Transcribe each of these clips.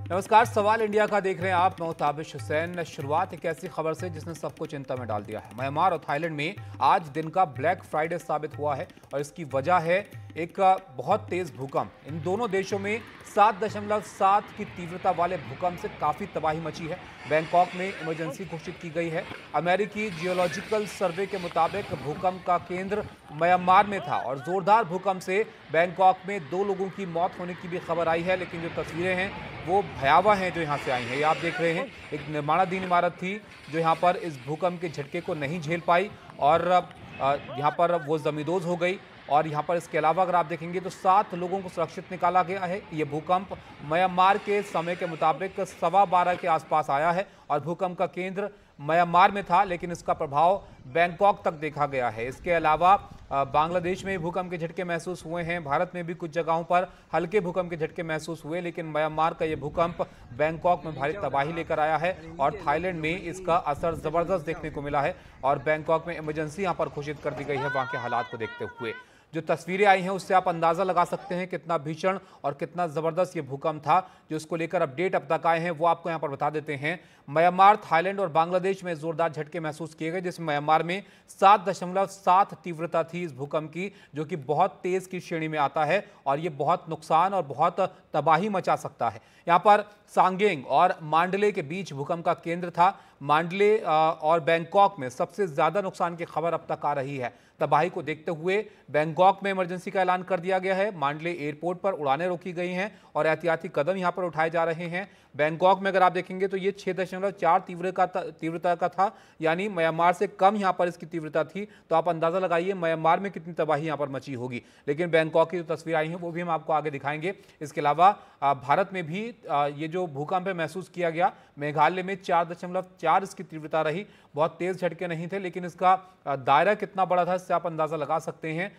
नमस्कार, सवाल इंडिया का देख रहे हैं आप। मैं ताबिश हुसैन। शुरुआत एक ऐसी खबर से जिसने सबको चिंता में डाल दिया है। म्यांमार और थाईलैंड में आज दिन का ब्लैक फ्राइडे साबित हुआ है और इसकी वजह है एक बहुत तेज भूकंप। इन दोनों देशों में 7.7 की तीव्रता वाले भूकंप से काफी तबाही मची है। बैंकॉक में इमरजेंसी घोषित की गई है। अमेरिकी जियोलॉजिकल सर्वे के मुताबिक भूकंप का केंद्र म्यांमार में था और जोरदार भूकंप से बैंकॉक में 2 लोगों की मौत होने की भी खबर आई है। लेकिन जो तस्वीरें हैं वो भयावह हैं जो यहाँ से आई हैं। ये आप देख रहे हैं, एक निर्माणाधीन इमारत थी जो यहाँ पर इस भूकंप के झटके को नहीं झेल पाई और यहाँ पर वो जमींदोज हो गई। और यहाँ पर इसके अलावा अगर आप देखेंगे तो 7 लोगों को सुरक्षित निकाला गया है। ये भूकंप म्यांमार के समय के मुताबिक 12:15 के आसपास आया है और भूकंप का केंद्र म्यांमार में था, लेकिन इसका प्रभाव बैंकॉक तक देखा गया है। इसके अलावा बांग्लादेश में भूकंप के झटके महसूस हुए हैं। भारत में भी कुछ जगहों पर हल्के भूकंप के झटके महसूस हुए, लेकिन म्यांमार का ये भूकंप बैंकॉक में भारी तबाही लेकर आया है और थाईलैंड में इसका असर जबरदस्त देखने को मिला है और बैंकॉक में इमरजेंसी यहाँ पर घोषित कर दी गई है वहाँ के हालात को देखते हुए। जो तस्वीरें आई हैं उससे आप अंदाजा लगा सकते हैं कितना भीषण और कितना जबरदस्त ये भूकंप था। जो इसको लेकर अपडेट अब तक आए हैं वो आपको यहां पर बता देते हैं। म्यांमार, थाईलैंड और बांग्लादेश में जोरदार झटके महसूस किए गए, जिसमें म्यांमार में 7.7 तीव्रता थी इस भूकंप की, जो कि बहुत तेज की श्रेणी में आता है और ये बहुत नुकसान और बहुत तबाही मचा सकता है। यहाँ पर सांगेंग और मांडले के बीच भूकंप का केंद्र था। मांडले और बैंकॉक में सबसे ज्यादा नुकसान की खबर अब तक आ रही है। तबाही को देखते हुए बैंकॉक में इमरजेंसी का ऐलान कर दिया गया है। मांडले एयरपोर्ट पर उड़ानें रोकी गई हैं और एहतियाती कदम यहां पर उठाए जा रहे हैं। बैंकॉक में अगर आप देखेंगे तो ये 6.4 तीव्रता का था, यानी म्यांमार से कम यहां पर इसकी तीव्रता थी। तो आप अंदाजा लगाइए म्यांमार में कितनी तबाही यहां पर मची होगी। लेकिन बैंकॉक की जो तस्वीर आई हैं वो भी हम आपको आगे दिखाएंगे। इसके अलावा भारत में भी ये जो भूकंप है महसूस किया गया। मेघालय में 4.4 इसकी तीव्रता रही। बहुत तेज झटके नहीं थे, लेकिन इसका दायरा कितना बड़ा था इससे आप अंदाजा लगा सकते हैं।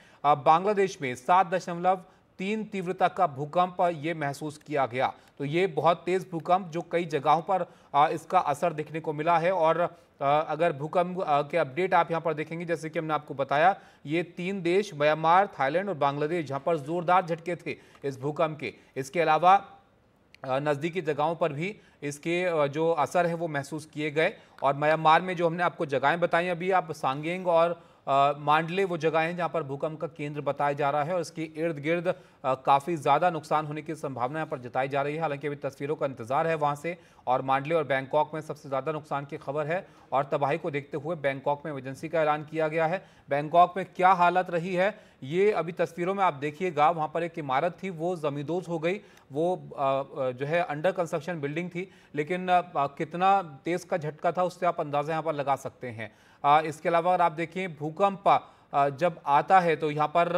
बांग्लादेश में 7.3 तीव्रता का भूकंप ये महसूस किया गया। तो ये बहुत तेज भूकंप जो कई जगहों पर इसका असर देखने को मिला है। और अगर भूकंप के अपडेट आप यहां पर देखेंगे, जैसे कि हमने आपको बताया, ये 3 देश म्यांमार, थाईलैंड और बांग्लादेश जहां पर जोरदार झटके थे इस भूकंप के। इसके अलावा नज़दीकी जगहों पर भी इसके जो असर है वो महसूस किए गए। और म्यांमार में जो हमने आपको जगहें बताई अभी, आप सांगेंग और मांडले वो जगह हैं जहां पर भूकंप का केंद्र बताया जा रहा है और इसके इर्द गिर्द काफ़ी ज़्यादा नुकसान होने की संभावना यहाँ पर जताई जा रही है। हालांकि अभी तस्वीरों का इंतजार है वहां से, और मांडले और बैंकॉक में सबसे ज़्यादा नुकसान की खबर है। और तबाही को देखते हुए बैंकॉक में इमरजेंसी का ऐलान किया गया है। बैंकॉक में क्या हालत रही है ये अभी तस्वीरों में आप देखिएगा। वहाँ पर एक इमारत थी वो जमींदोज हो गई। वो जो है अंडर कंस्ट्रक्शन बिल्डिंग थी, लेकिन कितना तेज़ का झटका था उससे आप अंदाज़ा यहाँ पर लगा सकते हैं। इसके अलावा अगर आप देखिए भूकंप जब आता है तो यहाँ पर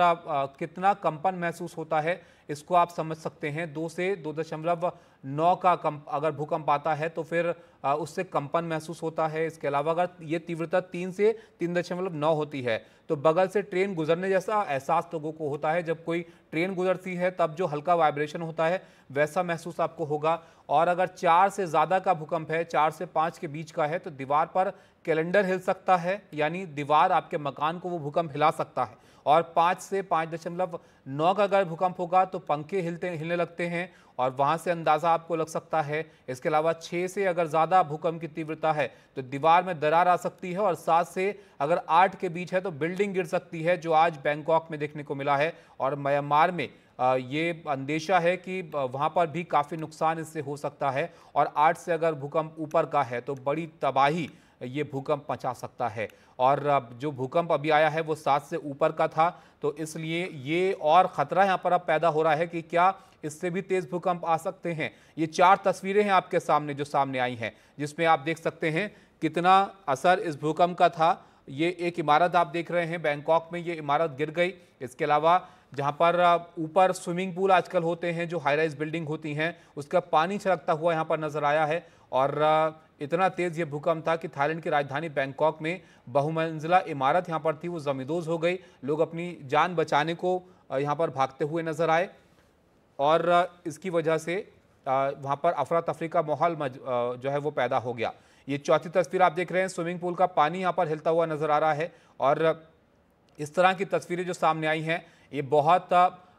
कितना कंपन महसूस होता है इसको आप समझ सकते हैं। 2 से 2.9 का अगर भूकंप आता है तो फिर उससे कंपन महसूस होता है। इसके अलावा अगर ये तीव्रता 3 से 3.9 होती है तो बगल से ट्रेन गुजरने जैसा एहसास लोगों को होता है। जब कोई ट्रेन गुजरती है तब जो हल्का वाइब्रेशन होता है वैसा महसूस आपको होगा। और अगर 4 से ज़्यादा का भूकंप है, 4 से 5 के बीच का है, तो दीवार पर कैलेंडर हिल सकता है, यानी दीवार आपके मकान को वो भूकंप हिला सकता है। और 5 से 5.9 का अगर भूकंप होगा तो पंखे हिलने लगते हैं और वहां से अंदाजा आपको लग सकता है। इसके अलावा 6 से अगर ज़्यादा भूकंप की तीव्रता है तो दीवार में दरार आ सकती है, और 7 से अगर 8 के बीच है तो बिल्डिंग गिर सकती है, जो आज बैंकॉक में देखने को मिला है। और म्यांमार में ये अंदेशा है कि वहां पर भी काफ़ी नुकसान इससे हो सकता है। और 8 से अगर भूकंप ऊपर का है तो बड़ी तबाही ये भूकंप मचा सकता है। और जो भूकंप अभी आया है वो 7 से ऊपर का था, तो इसलिए ये और ख़तरा यहाँ पर अब पैदा हो रहा है कि क्या इससे भी तेज़ भूकंप आ सकते हैं। ये 4 तस्वीरें हैं आपके सामने जो सामने आई हैं, जिसमें आप देख सकते हैं कितना असर इस भूकंप का था। ये एक इमारत आप देख रहे हैं, बैंकॉक में ये इमारत गिर गई। इसके अलावा जहाँ पर ऊपर स्विमिंग पूल आजकल होते हैं, जो हाई राइज बिल्डिंग होती हैं, उसका पानी छलकता हुआ यहाँ पर नजर आया है। और इतना तेज ये भूकंप था कि थाईलैंड की राजधानी बैंकॉक में बहुमंजिला इमारत यहाँ पर थी वो जमींदोज हो गई। लोग अपनी जान बचाने को यहाँ पर भागते हुए नजर आए और इसकी वजह से वहाँ पर अफरा तफरी का माहौल जो है वो पैदा हो गया। ये चौथी तस्वीर आप देख रहे हैं, स्विमिंग पूल का पानी यहाँ पर हिलता हुआ नजर आ रहा है। और इस तरह की तस्वीरें जो सामने आई हैं ये बहुत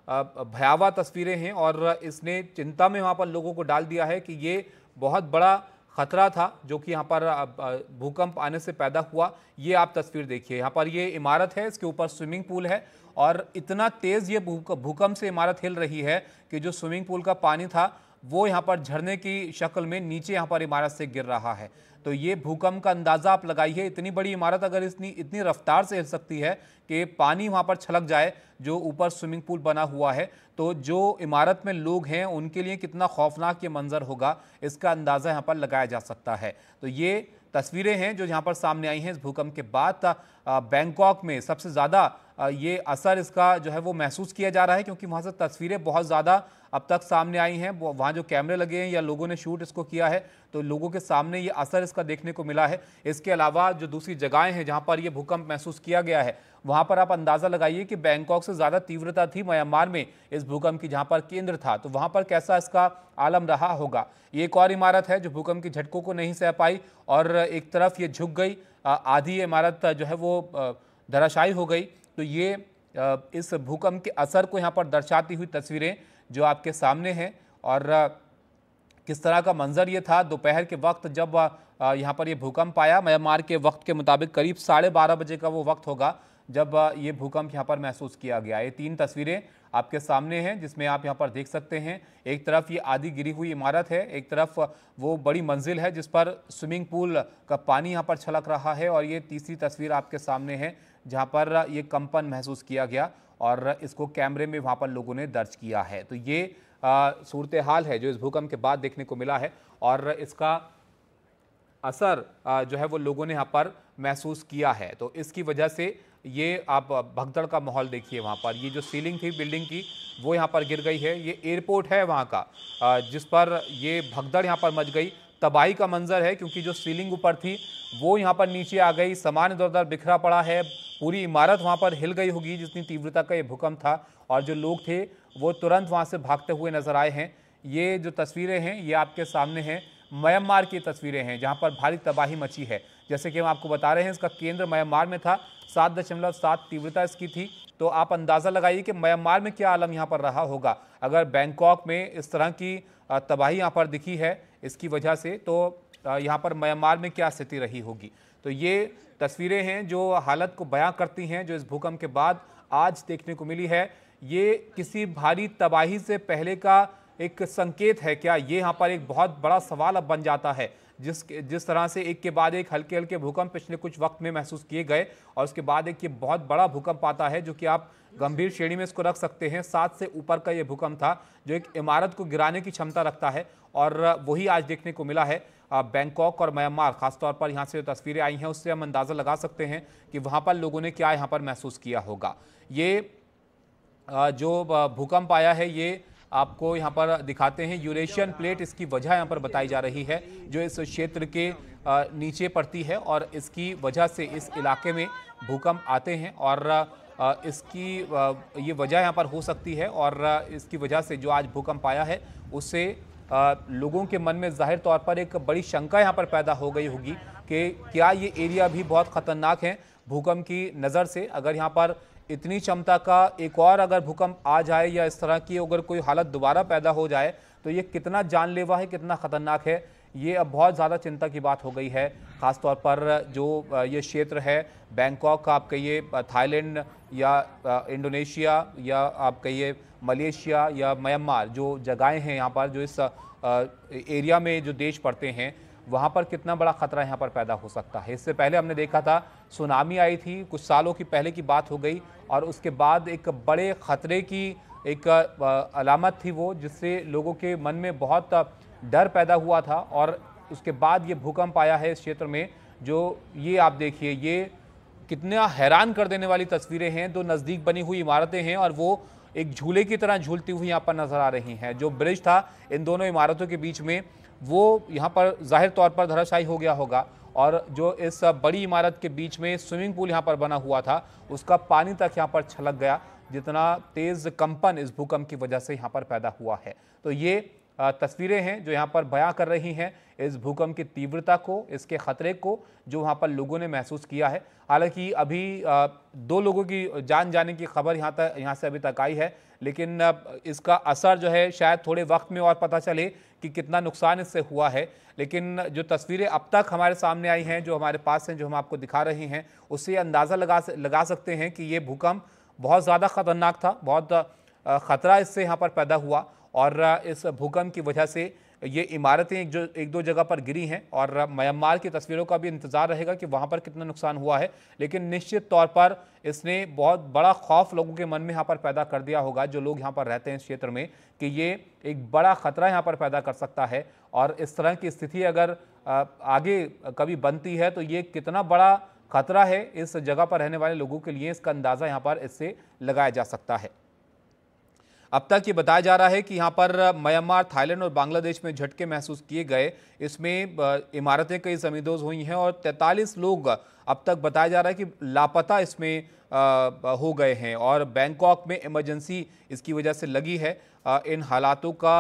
भयावह तस्वीरें हैं और इसने चिंता में वहाँ पर लोगों को डाल दिया है कि ये बहुत बड़ा खतरा था जो कि यहाँ पर भूकंप आने से पैदा हुआ। ये आप तस्वीर देखिए, यहाँ पर ये इमारत है, इसके ऊपर स्विमिंग पूल है और इतना तेज़ ये भूकंप से इमारत हिल रही है कि जो स्विमिंग पूल का पानी था वो यहाँ पर झरने की शक्ल में नीचे यहाँ पर इमारत से गिर रहा है। तो ये भूकंप का अंदाज़ा आप लगाइए, इतनी बड़ी इमारत अगर इतनी रफ्तार से हिल सकती है कि पानी वहाँ पर छलक जाए जो ऊपर स्विमिंग पूल बना हुआ है, तो जो इमारत में लोग हैं उनके लिए कितना खौफनाक ये मंजर होगा, इसका अंदाज़ा यहाँ पर लगाया जा सकता है। तो ये तस्वीरें हैं जो यहाँ पर सामने आई हैं इस भूकंप के बाद। बैंकॉक में सबसे ज़्यादा ये असर इसका जो है वो महसूस किया जा रहा है, क्योंकि वहाँ से तस्वीरें बहुत ज़्यादा अब तक सामने आई हैं। वहाँ जो कैमरे लगे हैं या लोगों ने शूट इसको किया है, तो लोगों के सामने ये असर इसका देखने को मिला है। इसके अलावा जो दूसरी जगहें हैं जहाँ पर ये भूकंप महसूस किया गया है, वहाँ पर आप अंदाज़ा लगाइए कि बैंकॉक से ज़्यादा तीव्रता थी म्यांमार में इस भूकंप की, जहाँ पर केंद्र था, तो वहाँ पर कैसा इसका आलम रहा होगा। ये एक और इमारत है जो भूकंप के झटकों को नहीं सह पाई और एक तरफ ये झुक गई, आधी इमारत जो है वो धराशायी हो गई। तो ये इस भूकंप के असर को यहाँ पर दर्शाती हुई तस्वीरें जो आपके सामने हैं और किस तरह का मंजर ये था दोपहर के वक्त जब यहाँ पर ये भूकंप आया। म्यांमार के वक्त के मुताबिक करीब 12:30 बजे का वो वक्त होगा जब ये भूकंप यहाँ पर महसूस किया गया। ये 3 तस्वीरें आपके सामने हैं जिसमें आप यहाँ पर देख सकते हैं, एक तरफ ये आधी गिरी हुई इमारत है, एक तरफ वो बड़ी मंजिल है जिस पर स्विमिंग पूल का पानी यहाँ पर छलक रहा है, और ये तीसरी तस्वीर आपके सामने है जहाँ पर ये कंपन महसूस किया गया और इसको कैमरे में वहाँ पर लोगों ने दर्ज किया है। तो ये सूरत हाल है जो इस भूकंप के बाद देखने को मिला है और इसका असर जो है वो लोगों ने यहाँ पर महसूस किया है। तो इसकी वजह से ये आप भगदड़ का माहौल देखिए, वहाँ पर ये जो सीलिंग थी बिल्डिंग की वो यहाँ पर गिर गई है। ये एयरपोर्ट है वहाँ का जिस पर ये भगदड़ यहाँ पर मच गई, तबाही का मंजर है क्योंकि जो सीलिंग ऊपर थी वो यहाँ पर नीचे आ गई, सामान इधर उधर बिखरा पड़ा है, पूरी इमारत वहाँ पर हिल गई होगी जितनी तीव्रता का ये भूकंप था, और जो लोग थे वो तुरंत वहाँ से भागते हुए नजर आए हैं। ये जो तस्वीरें हैं ये आपके सामने हैं, म्यांमार की तस्वीरें हैं जहाँ पर भारी तबाही मची है। जैसे कि हम आपको बता रहे हैं इसका केंद्र म्यांमार में था, 7.7 तीव्रता इसकी थी। तो आप अंदाज़ा लगाइए कि म्यांमार में क्या आलम यहाँ पर रहा होगा अगर बैंकॉक में इस तरह की तबाही यहाँ पर दिखी है इसकी वजह से, तो यहाँ पर म्यांमार में क्या स्थिति रही होगी। तो ये तस्वीरें हैं जो हालत को बयां करती हैं जो इस भूकंप के बाद आज देखने को मिली है। ये किसी भारी तबाही से पहले का एक संकेत है क्या, ये यहाँ पर एक बहुत बड़ा सवाल अब बन जाता है। जिस तरह से एक के बाद एक हल्के हल्के भूकंप पिछले कुछ वक्त में महसूस किए गए और उसके बाद एक ये बहुत बड़ा भूकंप आता है जो कि आप गंभीर श्रेणी में इसको रख सकते हैं। 7 से ऊपर का ये भूकंप था जो एक इमारत को गिराने की क्षमता रखता है और वही आज देखने को मिला है बैंकॉक और म्यांमार। खासतौर पर यहाँ से जो तस्वीरें आई हैं उससे हम अंदाज़ा लगा सकते हैं कि वहाँ पर लोगों ने क्या यहाँ पर महसूस किया होगा। ये जो भूकंप आया है ये आपको यहाँ पर दिखाते हैं, यूरेशियन प्लेट इसकी वजह यहाँ पर बताई जा रही है जो इस क्षेत्र के नीचे पड़ती है और इसकी वजह से इस इलाके में भूकंप आते हैं और इसकी ये वजह यहाँ पर हो सकती है और इसकी वजह से जो आज भूकंप आया है उससे लोगों के मन में जाहिर तौर पर एक बड़ी शंका यहाँ पर पैदा हो गई होगी कि क्या ये एरिया भी बहुत ख़तरनाक है भूकंप की नज़र से। अगर यहाँ पर इतनी क्षमता का एक और अगर भूकंप आ जाए या इस तरह की अगर कोई हालत दोबारा पैदा हो जाए तो ये कितना जानलेवा है, कितना ख़तरनाक है, ये अब बहुत ज़्यादा चिंता की बात हो गई है। ख़ासतौर पर जो ये क्षेत्र है बैंकॉक का, आप कहिए थाईलैंड या इंडोनेशिया या आप कहिए मलेशिया या म्यांमार, जो जगहें हैं यहाँ पर जो इस एरिया में जो देश पड़ते हैं वहाँ पर कितना बड़ा ख़तरा यहाँ पर पैदा हो सकता है। इससे पहले हमने देखा था सुनामी आई थी, कुछ सालों की पहले की बात हो गई और उसके बाद एक बड़े ख़तरे की एक अलामत थी वो, जिससे लोगों के मन में बहुत डर पैदा हुआ था और उसके बाद ये भूकंप आया है इस क्षेत्र में। जो ये आप देखिए ये कितना हैरान कर देने वाली तस्वीरें हैं, दो नज़दीक बनी हुई इमारतें हैं और वो एक झूले की तरह झूलती हुई यहाँ पर नज़र आ रही हैं। जो ब्रिज था इन दोनों इमारतों के बीच में वो यहाँ पर जाहिर तौर पर धराशायी हो गया होगा और जो इस बड़ी इमारत के बीच में स्विमिंग पूल यहाँ पर बना हुआ था उसका पानी तक यहाँ पर छलक गया, जितना तेज़ कंपन इस भूकंप की वजह से यहाँ पर पैदा हुआ है। तो ये तस्वीरें हैं जो यहाँ पर बयां कर रही हैं इस भूकंप की तीव्रता को, इसके खतरे को जो वहाँ पर लोगों ने महसूस किया है। हालांकि अभी 2 लोगों की जान जाने की खबर यहाँ से अभी तक आई है, लेकिन इसका असर जो है शायद थोड़े वक्त में और पता चले कि कितना नुकसान इससे हुआ है। लेकिन जो तस्वीरें अब तक हमारे सामने आई हैं, जो हमारे पास हैं, जो हम आपको दिखा रहे हैं, उससे अंदाज़ा लगा सकते हैं कि ये भूकंप बहुत ज़्यादा खतरनाक था, बहुत ख़तरा इससे यहाँ पर पैदा हुआ। और इस भूकंप की वजह से ये इमारतें एक दो जगह पर गिरी हैं और म्यांमार की तस्वीरों का भी इंतज़ार रहेगा कि वहाँ पर कितना नुकसान हुआ है। लेकिन निश्चित तौर पर इसने बहुत बड़ा खौफ लोगों के मन में यहाँ पर पैदा कर दिया होगा, जो लोग यहाँ पर रहते हैं इस क्षेत्र में, कि ये एक बड़ा खतरा यहाँ पर पैदा कर सकता है। और इस तरह की स्थिति अगर आगे कभी बनती है तो ये कितना बड़ा खतरा है इस जगह पर रहने वाले लोगों के लिए, इसका अंदाज़ा यहाँ पर इससे लगाया जा सकता है। अब तक ये बताया जा रहा है कि यहाँ पर म्यांमार, थाईलैंड और बांग्लादेश में झटके महसूस किए गए। इसमें इमारतें कई ज़मींदोज़ हुई हैं और 43 लोग अब तक बताया जा रहा है कि लापता इसमें हो गए हैं। और बैंकॉक में इमरजेंसी इसकी वजह से लगी है। इन हालातों का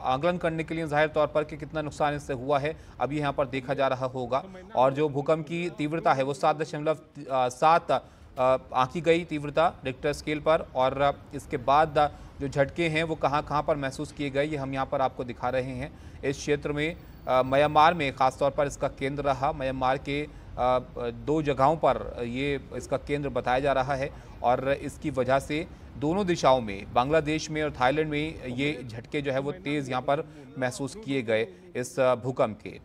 आकलन करने के लिए ज़ाहिर तौर पर कि कितना नुकसान इससे हुआ है अभी यहाँ पर देखा जा रहा होगा। और जो भूकंप की तीव्रता है वो 7.7 आंकी गई तीव्रता रिक्टर स्केल पर। और इसके बाद जो झटके हैं वो कहाँ कहाँ पर महसूस किए गए, ये हम यहाँ पर आपको दिखा रहे हैं। इस क्षेत्र में म्यांमार में ख़ास तौर पर इसका केंद्र रहा। म्यांमार के 2 जगहों पर ये इसका केंद्र बताया जा रहा है और इसकी वजह से दोनों दिशाओं में, बांग्लादेश में और थाईलैंड में, ये झटके जो है वो तेज़ यहाँ पर महसूस किए गए इस भूकंप के।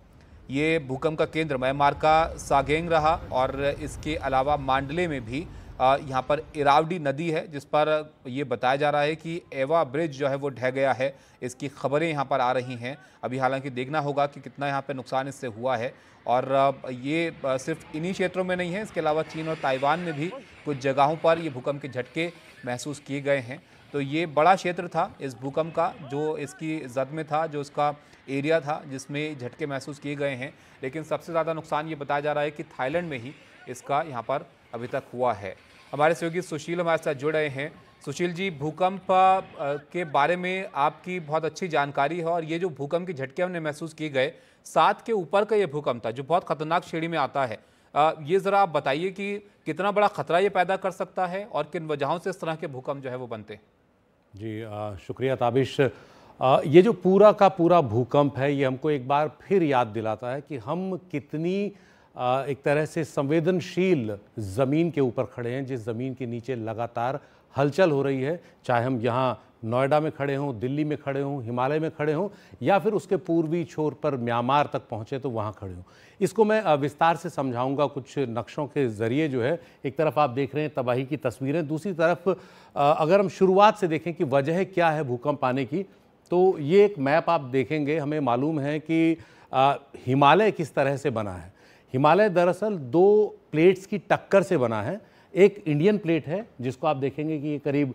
ये भूकंप का केंद्र म्यांमार का सागेंग रहा और इसके अलावा मांडले में भी यहाँ पर इरावडी नदी है, जिस पर ये बताया जा रहा है कि एवा ब्रिज जो है वो ढह गया है। इसकी खबरें यहाँ पर आ रही हैं। अभी हालांकि देखना होगा कि कितना यहाँ पर नुकसान इससे हुआ है। और ये सिर्फ इन्हीं क्षेत्रों में नहीं है, इसके अलावा चीन और ताइवान में भी कुछ जगहों पर ये भूकंप के झटके महसूस किए गए हैं। तो ये बड़ा क्षेत्र था इस भूकंप का, जो इसकी जद में था, जो इसका एरिया था जिसमें झटके महसूस किए गए हैं। लेकिन सबसे ज़्यादा नुकसान ये बताया जा रहा है कि थाईलैंड में ही इसका यहाँ पर अभी तक हुआ है। हमारे सहयोगी सुशील हमारे साथ जुड़ रहे हैं। सुशील जी, भूकंप के बारे में आपकी बहुत अच्छी जानकारी है और ये जो भूकंप के झटके हमने महसूस किए गए, 7 के ऊपर का ये भूकंप था जो बहुत खतरनाक श्रेणी में आता है। ये ज़रा आप बताइए कि कितना बड़ा खतरा ये पैदा कर सकता है और किन वजहों से इस तरह के भूकंप जो है वो बनते हैं। जी शुक्रिया ताबिश। ये जो पूरा का पूरा भूकंप है ये हमको एक बार फिर याद दिलाता है कि हम कितनी एक तरह से संवेदनशील ज़मीन के ऊपर खड़े हैं, जिस ज़मीन के नीचे लगातार हलचल हो रही है। चाहे हम यहाँ नोएडा में खड़े हों, दिल्ली में खड़े हों, हिमालय में खड़े हों, या फिर उसके पूर्वी छोर पर म्यांमार तक पहुँचे तो वहाँ खड़े हों। इसको मैं विस्तार से समझाऊंगा कुछ नक्शों के ज़रिए। जो है, एक तरफ आप देख रहे हैं तबाही की तस्वीरें, दूसरी तरफ अगर हम शुरुआत से देखें कि वजह क्या है भूकंप आने की, तो ये एक मैप आप देखेंगे, हमें मालूम है कि हिमालय किस तरह से बना है। हिमालय दरअसल 2 प्लेट्स की टक्कर से बना है। एक इंडियन प्लेट है जिसको आप देखेंगे कि ये करीब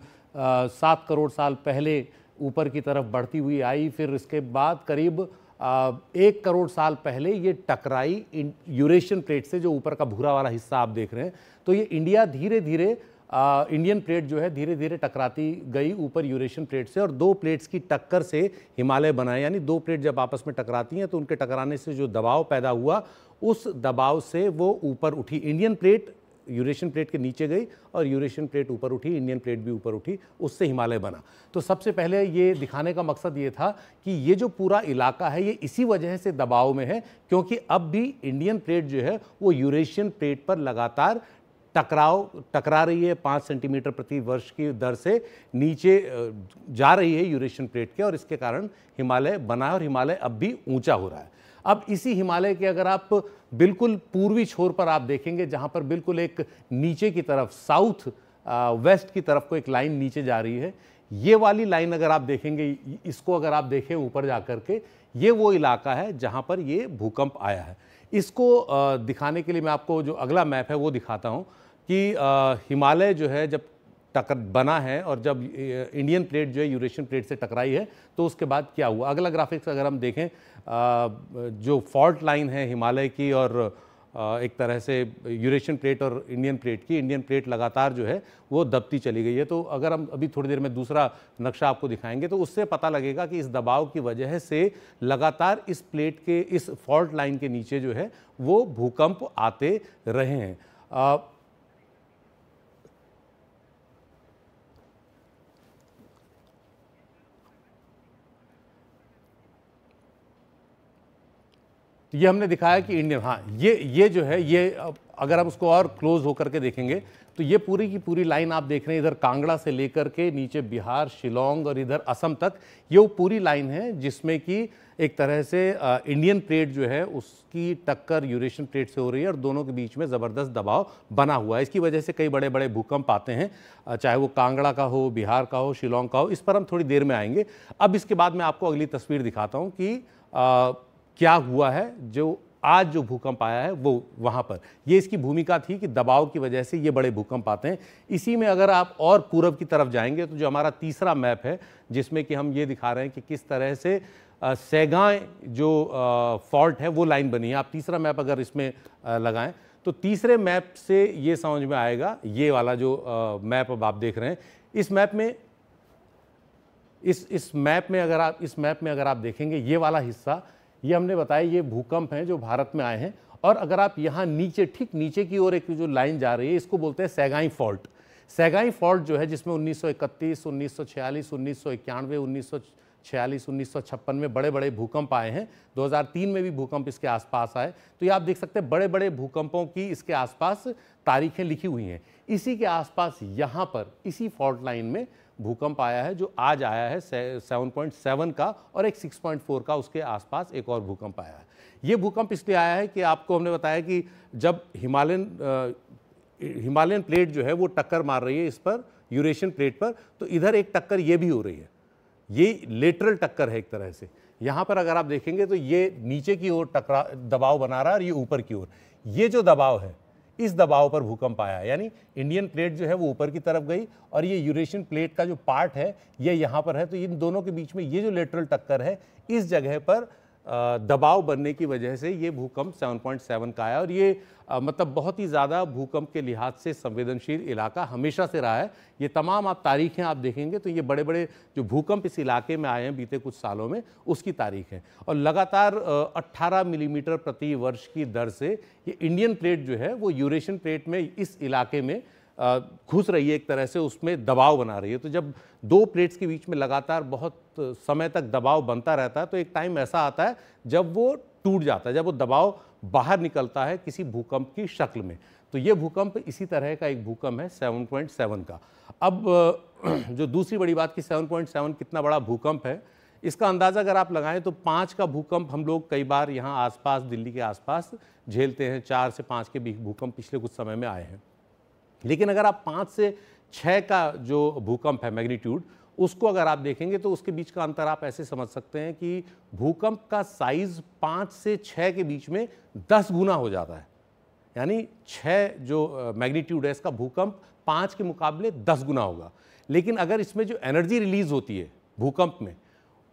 7 करोड़ साल पहले ऊपर की तरफ बढ़ती हुई आई, फिर इसके बाद करीब 1 करोड़ साल पहले ये टकराई यूरेशियन प्लेट से, जो ऊपर का भूरा वाला हिस्सा आप देख रहे हैं। तो ये इंडिया धीरे धीरे इंडियन प्लेट जो है धीरे धीरे टकराती गई ऊपर यूरेशियन प्लेट से, और 2 प्लेट्स की टक्कर से हिमालय बना है। यानी 2 प्लेट जब आपस में टकराती हैं तो उनके टकराने से जो दबाव पैदा हुआ, उस दबाव से वो ऊपर उठी। इंडियन प्लेट यूरेशियन प्लेट के नीचे गई और यूरेशियन प्लेट ऊपर उठी, इंडियन प्लेट भी ऊपर उठी, उससे हिमालय बना। तो सबसे पहले ये दिखाने का मकसद ये था कि ये जो पूरा इलाका है ये इसी वजह से दबाव में है, क्योंकि अब भी इंडियन प्लेट जो है वो यूरेशियन प्लेट पर लगातार टकरा रही है। 5 सेंटीमीटर प्रति वर्ष की दर से नीचे जा रही है यूरेशियन प्लेट के, और इसके कारण हिमालय बना है और हिमालय अब भी ऊंचा हो रहा है। अब इसी हिमालय के अगर आप बिल्कुल पूर्वी छोर पर आप देखेंगे, जहां पर बिल्कुल एक नीचे की तरफ साउथ वेस्ट की तरफ को एक लाइन नीचे जा रही है, ये वाली लाइन अगर आप देखेंगे, इसको अगर आप देखें ऊपर जाकर के, ये वो इलाका है जहां पर ये भूकंप आया है। इसको दिखाने के लिए मैं आपको जो अगला मैप है वो दिखाता हूं कि हिमालय जो है जब टक्कर बना है और जब इंडियन प्लेट जो है यूरेशियन प्लेट से टकराई है तो उसके बाद क्या हुआ। अगला ग्राफिक्स अगर हम देखें, जो फॉल्ट लाइन है हिमालय की और एक तरह से यूरेशियन प्लेट और इंडियन प्लेट की। इंडियन प्लेट लगातार जो है वो दबती चली गई है। तो अगर हम अभी थोड़ी देर में दूसरा नक्शा आपको दिखाएंगे तो उससे पता लगेगा कि इस दबाव की वजह से लगातार इस प्लेट के, इस फॉल्ट लाइन के नीचे जो है वो भूकंप आते रहे हैं। तो ये हमने दिखाया कि इंडियन, हाँ ये जो है ये अगर हम उसको और क्लोज होकर के देखेंगे तो ये पूरी की पूरी लाइन आप देख रहे हैं, इधर कांगड़ा से लेकर के नीचे बिहार, शिलोंग और इधर असम तक, ये वो पूरी लाइन है जिसमें कि एक तरह से इंडियन प्लेट जो है उसकी टक्कर यूरेशियन प्लेट से हो रही है और दोनों के बीच में ज़बरदस्त दबाव बना हुआ है। इसकी वजह से कई बड़े बड़े भूकंप आते हैं, चाहे वो कांगड़ा का हो, बिहार का हो, शिलोंग का हो। इस पर हम थोड़ी देर में आएंगे। अब इसके बाद मैं आपको अगली तस्वीर दिखाता हूँ कि क्या हुआ है जो आज जो भूकंप आया है वो वहाँ पर। ये इसकी भूमिका थी कि दबाव की वजह से ये बड़े भूकंप आते हैं। इसी में अगर आप और पूरब की तरफ जाएंगे तो जो हमारा तीसरा मैप है जिसमें कि हम ये दिखा रहे हैं कि किस तरह से सेगाएं जो फॉल्ट है वो लाइन बनी है। आप तीसरा मैप अगर इसमें लगाएं तो तीसरे मैप से ये समझ में आएगा, ये वाला जो मैप अब आप देख रहे हैं, इस मैप में इस मैप में अगर आप देखेंगे ये वाला हिस्सा, ये हमने बताया ये भूकंप हैं जो भारत में आए हैं। और अगर आप यहाँ नीचे, ठीक नीचे की ओर एक जो लाइन जा रही है इसको बोलते हैं सैगाई फॉल्ट। सैगाई फॉल्ट जो है जिसमें 1931, 1946, 1991, 1946, 1956 में बड़े बड़े भूकंप आए हैं। 2003 में भी भूकंप इसके आसपास आए। तो ये आप देख सकते हैं बड़े बड़े भूकंपों की इसके आसपास तारीखें लिखी हुई हैं। इसी के आसपास यहाँ पर इसी फॉल्ट लाइन में भूकंप आया है जो आज आया है 7.7 का, और एक 6.4 का उसके आसपास एक और भूकंप आया है। ये भूकंप इसलिए आया है कि आपको हमने बताया कि जब हिमालयन प्लेट जो है वो टक्कर मार रही है इस पर, यूरेशियन प्लेट पर, तो इधर एक टक्कर ये भी हो रही है। ये लेटरल टक्कर है एक तरह से। यहाँ पर अगर आप देखेंगे तो ये नीचे की ओर दबाव बना रहा है और ये ऊपर की ओर, ये जो दबाव है इस दबाव पर भूकंप आया है। यानी इंडियन प्लेट जो है वो ऊपर की तरफ गई और ये यूरेशियन प्लेट का जो पार्ट है ये यहाँ पर है। तो इन दोनों के बीच में ये जो लेटरल टक्कर है इस जगह पर दबाव बनने की वजह से ये भूकंप 7.7 का आया। और ये मतलब बहुत ही ज़्यादा भूकंप के लिहाज से संवेदनशील इलाका हमेशा से रहा है। ये तमाम आप तारीखें आप देखेंगे तो ये बड़े बड़े जो भूकंप इस इलाके में आए हैं बीते कुछ सालों में उसकी तारीख है। और लगातार 18 मिलीमीटर प्रति वर्ष की दर से ये इंडियन प्लेट जो है वो यूरेशियन प्लेट में इस इलाके में घुस रही है, एक तरह से उसमें दबाव बना रही है। तो जब दो प्लेट्स के बीच में लगातार बहुत समय तक दबाव बनता रहता है तो एक टाइम ऐसा आता है जब वो टूट जाता है, जब वो दबाव बाहर निकलता है किसी भूकंप की शक्ल में। तो ये भूकंप इसी तरह का एक भूकंप है 7.7 का। अब जो दूसरी बड़ी बात कि 7.7 कितना बड़ा भूकंप है इसका अंदाज़ा अगर आप लगाएं तो 5 का भूकंप हम लोग कई बार यहाँ आसपास, दिल्ली के आसपास झेलते हैं। 4 से 5 के भूकंप पिछले कुछ समय में आए हैं। लेकिन अगर आप 5 से 6 का जो भूकंप है मैग्नीट्यूड, उसको अगर आप देखेंगे तो उसके बीच का अंतर आप ऐसे समझ सकते हैं कि भूकंप का साइज 5 से 6 के बीच में 10 गुना हो जाता है। यानी 6 जो मैग्नीट्यूड है इसका भूकंप 5 के मुकाबले 10 गुना होगा। लेकिन अगर इसमें जो एनर्जी रिलीज होती है भूकंप में,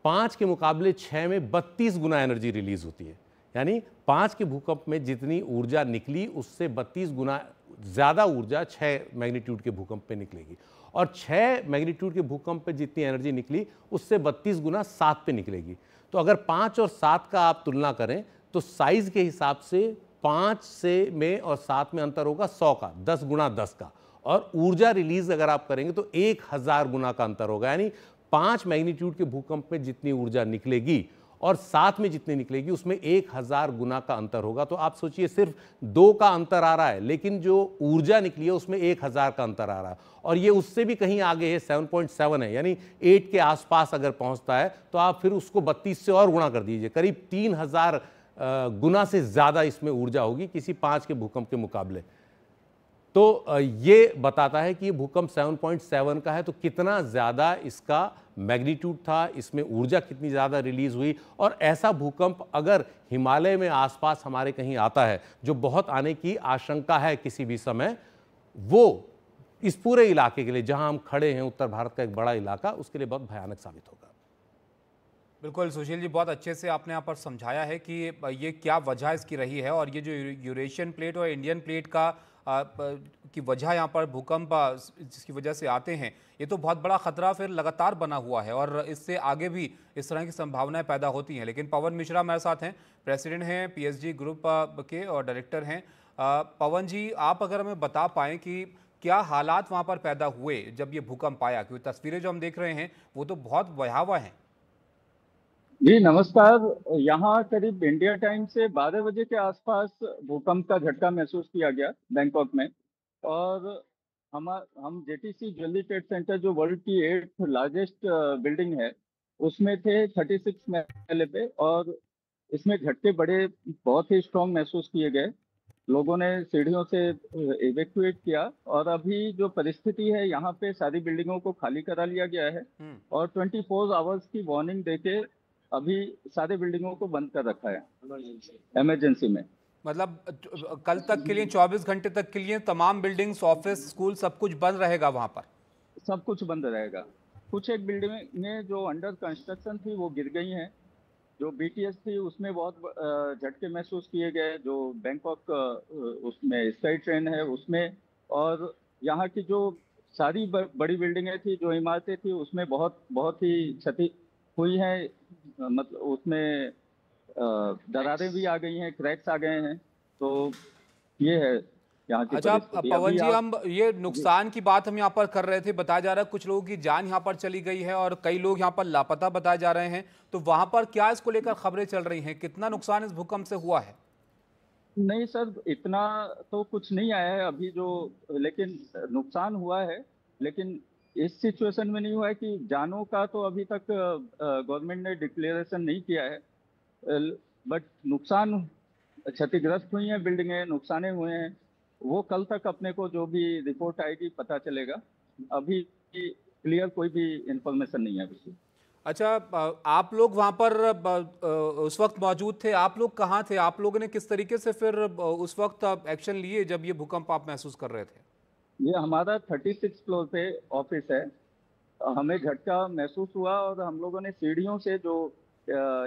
5 के मुकाबले 6 में 32 गुना एनर्जी रिलीज होती है। यानी 5 के भूकंप में जितनी ऊर्जा निकली उससे 32 गुना ज़्यादा ऊर्जा 6 मैग्नीट्यूड के भूकंप पे निकलेगी। और 6 मैग्नीट्यूड के भूकंप पे जितनी एनर्जी निकली उससे 32 गुना 7 पे निकलेगी। तो अगर 5 और 7 का आप तुलना करें तो साइज के हिसाब से 5 से में और 7 में अंतर होगा 100 का, 10 गुना 10 का। और ऊर्जा रिलीज अगर आप करेंगे तो 1000 गुना का अंतर होगा। यानी 5 मैग्नीट्यूड के भूकंप में जितनी ऊर्जा निकलेगी और 7 में जितनी निकलेगी उसमें 1000 गुना का अंतर होगा। तो आप सोचिए सिर्फ 2 का अंतर आ रहा है लेकिन जो ऊर्जा निकली है उसमें 1000 का अंतर आ रहा है। और ये उससे भी कहीं आगे है, 7.7 है, यानी 8 के आसपास अगर पहुंचता है तो आप फिर उसको 32 से और गुणा कर दीजिए, करीब 3000 गुना से ज़्यादा इसमें ऊर्जा होगी किसी 5 के भूकंप के मुकाबले। तो ये बताता है कि ये भूकंप 7.7 का है तो कितना ज़्यादा इसका मैग्नीट्यूड था, इसमें ऊर्जा कितनी ज़्यादा रिलीज़ हुई। और ऐसा भूकंप अगर हिमालय में आसपास हमारे कहीं आता है जो बहुत आने की आशंका है किसी भी समय, वो इस पूरे इलाके के लिए जहां हम खड़े हैं, उत्तर भारत का एक बड़ा इलाका, उसके लिए बहुत भयानक साबित होगा। बिल्कुल सुशील जी, बहुत अच्छे से आपने यहाँ पर समझाया है कि ये क्या वजह इसकी रही है, और ये जो यूरेशियन प्लेट और इंडियन प्लेट का की वजह यहाँ पर भूकंप जिसकी वजह से आते हैं, ये तो बहुत बड़ा खतरा फिर लगातार बना हुआ है और इससे आगे भी इस तरह की संभावनाएं पैदा होती हैं। लेकिन पवन मिश्रा हमारे साथ हैं, प्रेसिडेंट हैं PSG ग्रुप के और डायरेक्टर हैं। पवन जी, आप अगर हमें बता पाएँ कि क्या हालात वहाँ पर पैदा हुए जब ये भूकंप आया, क्योंकि तस्वीरें जो हम देख रहे हैं वो तो बहुत भयावह हैं। जी नमस्कार। यहाँ करीब इंडिया टाइम से 12 बजे के आसपास भूकंप का झटका महसूस किया गया बैंकॉक में। और हम JTC ज्वेलरी ट्रेड सेंटर, जो वर्ल्ड की 8th लार्जेस्ट बिल्डिंग है, उसमें थे 36 महले पे। और इसमें झटके बड़े बहुत ही स्ट्रांग महसूस किए गए। लोगों ने सीढ़ियों से इवैक्यूएट किया और अभी जो परिस्थिति है, यहाँ पे सारी बिल्डिंगों को खाली करा लिया गया है और 24 आवर्स की वार्निंग देके अभी सारे बिल्डिंगों को बंद कर रखा है इमरजेंसी में। मतलब कल तक के लिए 24 घंटे तक के लिए तमाम बिल्डिंग्स, ऑफिस, स्कूल सब कुछ बंद रहेगा वहां पर? सब कुछ बंद रहेगा। कुछ एक बिल्डिंगें जो अंडर कंस्ट्रक्शन थी वो गिर गई हैं। जो BTS थी उसमें बहुत झटके महसूस किए गए। जो बैंकॉक उसमें स्काई ट्रेन है उसमें, और यहाँ की जो सारी बड़ी बिल्डिंगें थी, जो इमारतें थी, उसमें बहुत बहुत ही क्षति हुई है। मतलब उसमें दरारें भी आ गई हैं, क्रैक्स आ गए हैं। तो ये है यहाँ की अच्छा परिस्थिति। पवन अभी जी, आप हम ये नुकसान की बात हम यहाँ पर कर रहे थे, बताया जा रहा है कुछ लोगों की जान यहाँ पर चली गई है और कई लोग यहाँ पर लापता बताए जा रहे हैं, तो वहां पर क्या इसको लेकर खबरें चल रही हैं? कितना नुकसान इस भूकंप से हुआ है? नहीं सर, इतना तो कुछ नहीं आया है अभी जो, लेकिन नुकसान हुआ है। लेकिन इस सिचुएशन में नहीं हुआ है कि जानों का तो अभी तक गवर्नमेंट ने डिक्लेरेशन नहीं किया है। बट नुकसान, क्षतिग्रस्त हुई हैं बिल्डिंगें, नुकसाने हुए हैं। वो कल तक अपने को जो भी रिपोर्ट आएगी पता चलेगा। अभी क्लियर कोई भी इंफॉर्मेशन नहीं है अभी। अच्छा, आप लोग वहां पर उस वक्त मौजूद थे? आप लोग कहाँ थे? आप लोगों ने किस तरीके से फिर उस वक्त एक्शन लिए जब ये भूकंप आप महसूस कर रहे थे? ये हमारा 36 फ्लोर पे ऑफिस है। हमें झटका महसूस हुआ और हम लोगों ने सीढ़ियों से, जो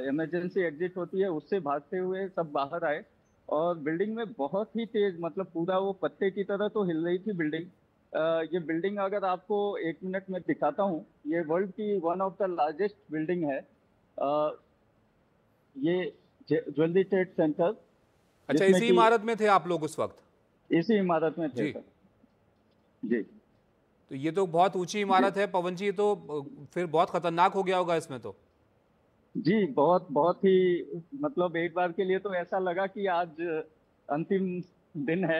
इमरजेंसी एग्जिट होती है, उससे भागते हुए सब बाहर आए। और बिल्डिंग में बहुत ही तेज, मतलब पूरा वो पत्ते की तरह तो हिल रही थी बिल्डिंग। ये बिल्डिंग अगर आपको 1 मिनट में दिखाता हूँ, ये वर्ल्ड की one of the largest building है। ये ज्वेलरी ट्रेड सेंटर, अच्छा, जिसमें इसी कि इमारत में थे आप लोग उस वक्त? इसी इमारत में थे जी। सर। जी तो ये तो बहुत ऊंची इमारत है पवन जी, ये तो फिर बहुत खतरनाक हो गया होगा इसमें तो। जी, बहुत बहुत ही, मतलब एक बार के लिए तो ऐसा लगा कि आज अंतिम दिन है।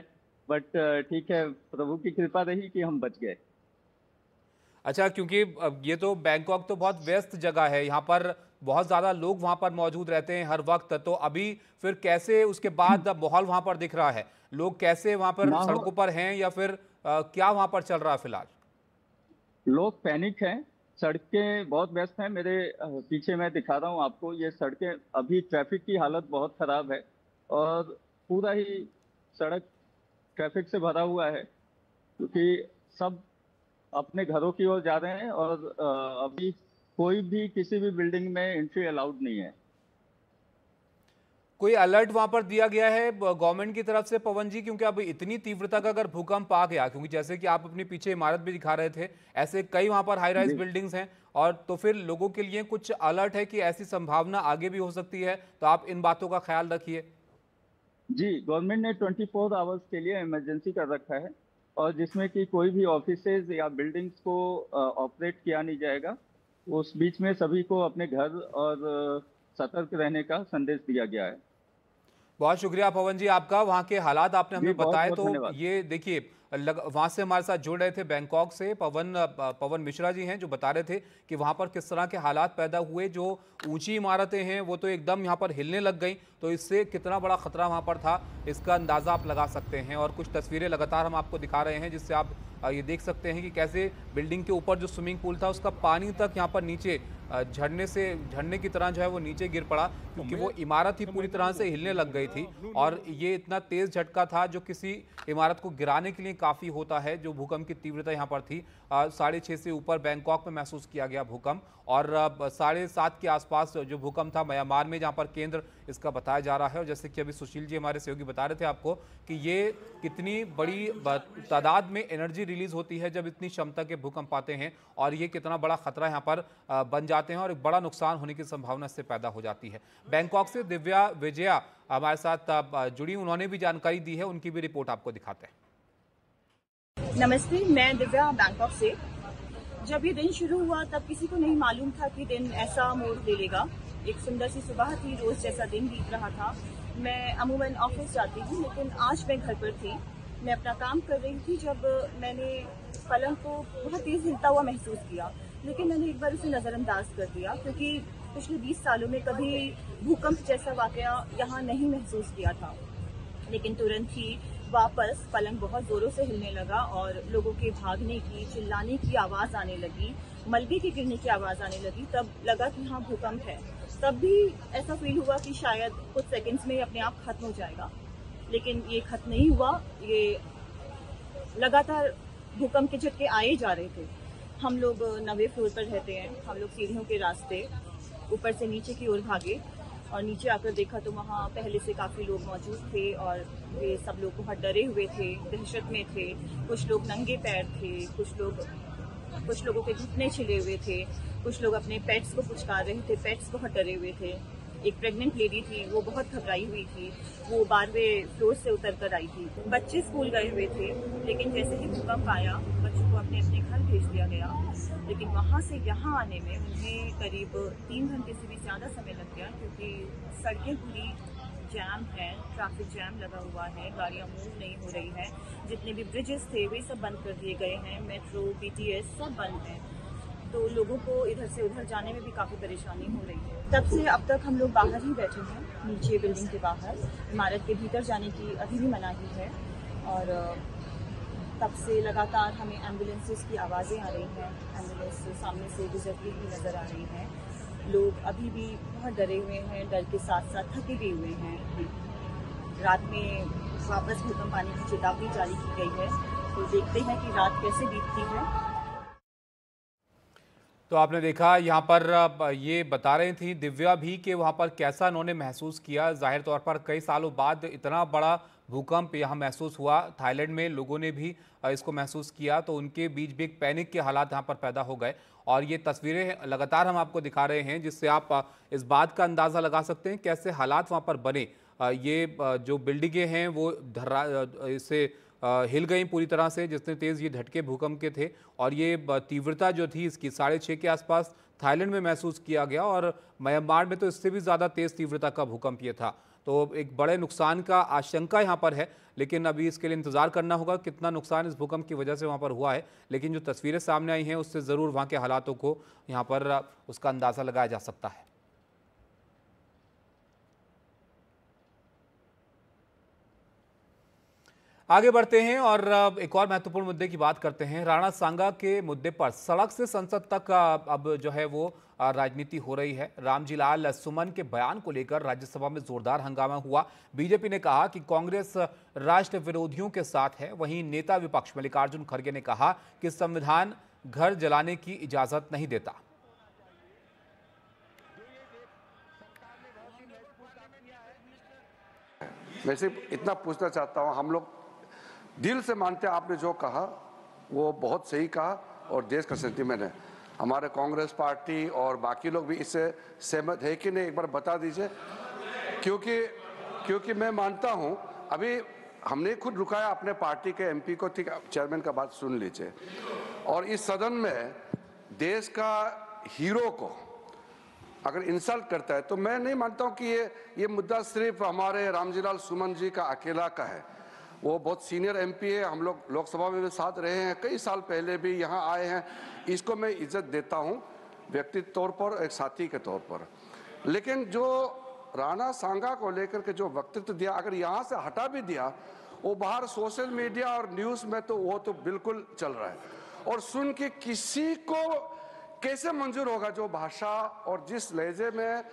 बट ठीक है, प्रभु की कृपा रही कि हम बच गए। अच्छा, क्योंकि अब ये तो बैंकॉक तो बहुत व्यस्त जगह है, यहाँ पर बहुत ज़्यादा लोग वहाँ पर मौजूद रहते हैं हर वक्त, तो अभी फिर कैसे उसके बाद अब माहौल वहाँ पर दिख रहा है? लोग कैसे वहाँ पर माहौल, सड़कों पर हैं या फिर क्या वहाँ पर चल रहा है फिलहाल? लोग पैनिक हैं। सड़कें बहुत व्यस्त हैं। मेरे पीछे मैं दिखा रहा हूँ आपको, ये सड़कें, अभी ट्रैफिक की हालत बहुत खराब है और पूरा ही सड़क ट्रैफिक से भरा हुआ है, क्योंकि सब अपने घरों की ओर जा रहे हैं। और अभी कोई भी किसी भी बिल्डिंग में एंट्री अलाउड नहीं है। कोई अलर्ट वहां पर दिया गया है गवर्नमेंट की तरफ से पवन जी? क्योंकि अब इतनी तीव्रता का अगर भूकंप आ गया, क्योंकि जैसे कि आप अपने पीछे इमारत भी दिखा रहे थे, ऐसे कई वहां पर हाई राइज जी बिल्डिंग्स हैं, और तो फिर लोगों के लिए कुछ अलर्ट है कि ऐसी संभावना आगे भी हो सकती है, तो आप इन बातों का ख्याल रखिए। जी, गवर्नमेंट ने 24 आवर्स के लिए इमरजेंसी कर रखा है, और जिसमें कि कोई भी ऑफिसेज या बिल्डिंग्स को ऑपरेट किया नहीं जाएगा। उस बीच में सभी को अपने घर और सतर्क रहने का संदेश दिया गया है। बहुत शुक्रिया पवन जी आपका, वहाँ के हालात आपने जी हमें बहुत बताए। बहुत तो धन्यवाद। ये देखिए, वहाँ से हमारे साथ जुड़ रहे थे बैंकॉक से पवन मिश्रा जी हैं, जो बता रहे थे कि वहाँ पर किस तरह के हालात पैदा हुए। जो ऊंची इमारतें हैं वो तो एकदम यहाँ पर हिलने लग गई, तो इससे कितना बड़ा खतरा वहाँ पर था इसका अंदाज़ा आप लगा सकते हैं। और कुछ तस्वीरें लगातार हम आपको दिखा रहे हैं जिससे आप ये देख सकते हैं कि कैसे बिल्डिंग के ऊपर जो स्विमिंग पूल था उसका पानी तक यहाँ पर नीचे झरने की तरह जो है वो नीचे गिर पड़ा, क्योंकि वो इमारत ही पूरी तरह से हिलने लग गई थी। और ये इतना तेज झटका था जो किसी इमारत को गिराने के लिए काफ़ी होता है। जो भूकंप की तीव्रता यहाँ पर थी 6.5 से ऊपर बैंकॉक में महसूस किया गया भूकंप, और 7:30 के आसपास जो भूकंप था म्यांमार में, जहाँ पर केंद्र इसका बताया जा रहा है। और जैसे कि अभी सुशील जी हमारे सहयोगी बता रहे थे आपको कि ये कितनी बड़ी तादाद में एनर्जी रिलीज होती है जब इतनी क्षमता के भूकंप आते हैं, और ये कितना बड़ा खतरा यहाँ पर बन जाते हैं और एक बड़ा नुकसान होने की संभावना इससे पैदा हो जाती है। बैंकॉक से दिव्या विजया हमारे साथ जुड़ी, उन्होंने भी जानकारी दी है, उनकी भी रिपोर्ट आपको दिखाते हैं। नमस्ते, मैं दिव्या बैंकॉक से। जब ये दिन शुरू हुआ तब किसी को नहीं मालूम था कि दिन ऐसा मोड़ ले लेगा। एक सुंदर सी सुबह थी, रोज जैसा दिन बीत रहा था। मैं अमूमन ऑफिस जाती हूँ, लेकिन आज मैं घर पर थी। मैं अपना काम कर रही थी जब मैंने पलंग को बहुत तेज हिलता हुआ महसूस किया, लेकिन मैंने एक बार उसे नज़रअंदाज कर दिया, क्योंकि पिछले 20 सालों में कभी भूकंप जैसा वाकया यहाँ नहीं महसूस किया था। लेकिन तुरंत ही वापस पलंग बहुत जोरों से हिलने लगा और लोगों के भागने की, चिल्लाने की आवाज़ आने लगी, मलबे के गिरने की आवाज़ आने लगी। तब लगा कि हाँ, भूकंप है। तब भी ऐसा फील हुआ कि शायद कुछ सेकंड्स में अपने आप खत्म हो जाएगा, लेकिन ये खत्म नहीं हुआ। ये लगातार भूकंप के झटके आए जा रहे थे। हम लोग 9वें फ्लोर पर रहते हैं। हम लोग सीढ़ियों के रास्ते ऊपर से नीचे की ओर भागे और नीचे आकर देखा तो वहाँ पहले से काफ़ी लोग मौजूद थे और वे सब लोग बहुत डरे हुए थे, दहशत में थे। कुछ लोग नंगे पैर थे, कुछ लोगों के घुटने छिले हुए थे, कुछ लोग अपने पेट्स को पुचकार रहे थे, पेट्स बहुत डरे हुए थे। एक प्रेग्नेंट लेडी थी, वो बहुत घबराई हुई थी, वो 12वें फ्लोर से उतर कर आई थी। बच्चे स्कूल गए हुए थे, लेकिन जैसे ही भूकंप आया बच्चों को अपने अपने घर भेज दिया गया। लेकिन वहाँ से यहाँ आने में उन्हें करीब 3 घंटे से भी ज़्यादा समय लग गया, क्योंकि सड़कें पूरी जैम है, ट्रैफिक जैम लगा हुआ है, गाड़ियाँ मूव नहीं हो रही हैं। जितने भी ब्रिजेस थे वे सब बंद कर दिए गए हैं, मेट्रो, BTS सब बंद हैं। तो लोगों को इधर से उधर जाने में भी काफ़ी परेशानी हो रही है। तब से अब तक हम लोग बाहर ही बैठे हैं, नीचे बिल्डिंग के बाहर। इमारत के भीतर जाने की अभी भी मनाही है और तब से लगातार हमें एम्बुलेंसेस की आवाज़ें आ रही हैं। एम्बुलेंस सामने से गुजरती हुई नज़र आ रही हैं। लोग अभी भी बहुत डरे हुए हैं, डर के साथ साथ थके भी हुए हैं। रात में वापस भूकंप आने की चेतावनी जारी की गई है, तो देखते हैं कि रात कैसे बीतती है। तो आपने देखा यहाँ पर ये बता रही थी दिव्या भी कि वहाँ पर कैसा उन्होंने महसूस किया। जाहिर तौर पर कई सालों बाद इतना बड़ा भूकंप यहाँ महसूस हुआ। थाईलैंड में लोगों ने भी इसको महसूस किया, तो उनके बीच भी एक पैनिक के हालात यहाँ पर पैदा हो गए। और ये तस्वीरें लगातार हम आपको दिखा रहे हैं, जिससे आप इस बात का अंदाज़ा लगा सकते हैं कैसे हालात वहाँ पर बने। ये जो बिल्डिंगें हैं वो इससे हिल गई पूरी तरह से, जितने तेज़ ये झटके भूकंप के थे। और ये तीव्रता जो थी इसकी 6:30 के आसपास थाईलैंड में महसूस किया गया, और म्यांमार में तो इससे भी ज़्यादा तेज़ तीव्रता का भूकंप ये था। तो एक बड़े नुकसान का आशंका यहाँ पर है, लेकिन अभी इसके लिए इंतज़ार करना होगा कितना नुकसान इस भूकंप की वजह से वहाँ पर हुआ है। लेकिन जो तस्वीरें सामने आई हैं उससे ज़रूर वहाँ के हालातों को यहाँ पर उसका अंदाज़ा लगाया जा सकता है। आगे बढ़ते हैं और एक और महत्वपूर्ण मुद्दे की बात करते हैं। राणा सांगा के मुद्दे पर सड़क से संसद तक अब जो है वो राजनीति हो रही है। रामजीलाल सुमन के बयान को लेकर राज्यसभा में जोरदार हंगामा हुआ। बीजेपी ने कहा कि कांग्रेस राष्ट्र विरोधियों के साथ है। वहीं नेता विपक्ष मल्लिकार्जुन खड़गे ने कहा कि संविधान घर जलाने की इजाजत नहीं देता। मैं सिर्फ इतना पूछना चाहता हूं, हम लोग दिल से मानते हैं आपने जो कहा वो बहुत सही कहा और देश का सेंटीमेंट है। हमारे कांग्रेस पार्टी और बाकी लोग भी इससे सहमत है कि नहीं, एक बार बता दीजिए। क्योंकि मैं मानता हूं, अभी हमने खुद रुकाया अपने पार्टी के MP को, ठीक चेयरमैन का बात सुन लीजिए। और इस सदन में देश का हीरो को अगर इंसल्ट करता है तो मैं नहीं मानता हूं कि ये मुद्दा सिर्फ हमारे रामजीलाल सुमन जी का अकेला का है। वो बहुत सीनियर MP है, हम लोग लोकसभा में भी साथ रहे हैं, कई साल पहले भी यहाँ आए हैं। इसको मैं इज्जत देता हूँ व्यक्तिगत तौर पर, एक साथी के तौर पर। लेकिन जो राणा सांगा को लेकर के जो वक्तव्य दिया, अगर यहाँ से हटा भी दिया, वो बाहर सोशल मीडिया और न्यूज़ में तो वो तो बिल्कुल चल रहा है, और सुन के किसी को कैसे मंजूर होगा जो भाषा और जिस लहजे में